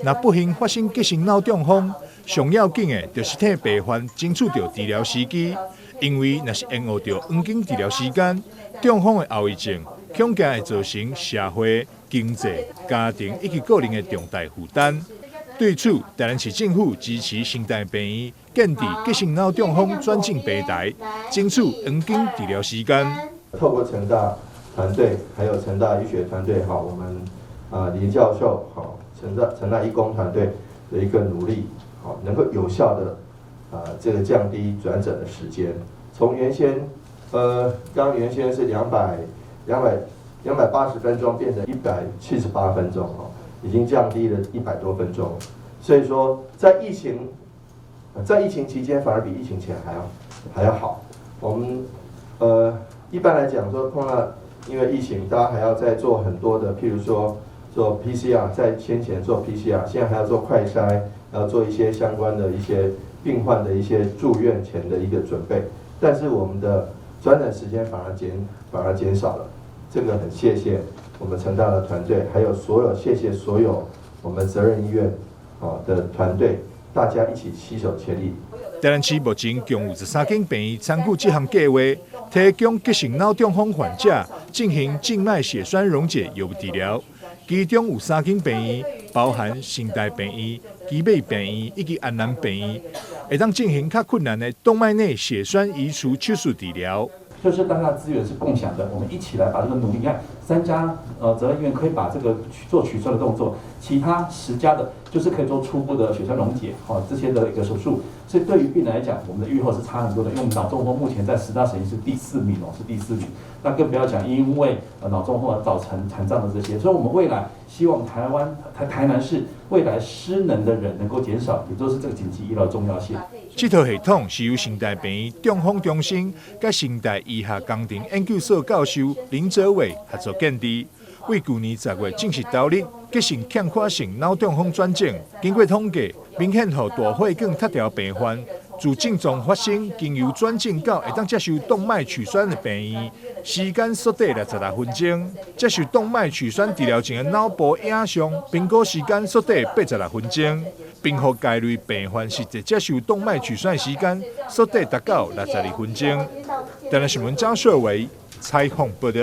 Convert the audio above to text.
若不幸发生急性脑中风，上要紧的就是替病患争取到治疗时机，因为若是延误到黄金治疗时间，中风的后遗症恐惊会造成社会、经济、家庭以及个人的重大负担。对此，台南市政府支持新台病院建立急性脑中风转诊平台，争取黄金治疗时间。透过成大团队，还有成大医学团队，我们林教授，成大医工团队的一个努力，能够有效的这个降低转诊的时间，从原先原先是280分钟变成178分钟，已经降低了100多分钟。所以说，在疫情期间反而比疫情前还要好。我们一般来讲说，碰到因为疫情，大家还要再做很多的，譬如说做 PCR， 在先前做 PCR， 现在还要做快筛，还要做一些相关的一些病患的一些住院前的一个准备。但是我们的转诊时间反而减少了，这个很谢谢我们成大的团队，还有谢谢所有我们责任医院的团队，大家一起携手协力。台南市目前共有13间病院参与这项计划，提供急性脑中风患者进行静脉血栓溶解药物治疗。其中有3间病院，包含新台病院、基美病院以及安南病院，会当进行较困难的动脉内血栓移除手术治疗。就是大家资源是共享的，我们一起来把这个努力。你看，3家责任医院可以把这个做取栓的动作，其他10家的就是可以做初步的血栓溶解，这些的一个手术。所以对于病人来讲，我们的预后是差很多的。因为我们脑中风目前在10大省市是第4名是第4名。那更不要讲因为脑中风而造成残障的这些。所以我们未来希望台南市未来失能的人能够减少，也就是这个紧急医疗的重要性。这套系统是由新台病院中风中心甲新台医学工程研究所教授林哲伟合作建立，为去年10月正式投入急性欠缺性脑中风转诊。经过统计，明显予大血管塌条病患自症状发生，经由转诊到会当接受动脉取栓的病院，时间缩短66分钟；接受动脉取栓治疗前的脑部影像评估时间缩短86分钟，并予该类病患实际接受动脉取栓的时间缩短达到62分钟。台南新闻张硕维采访报道。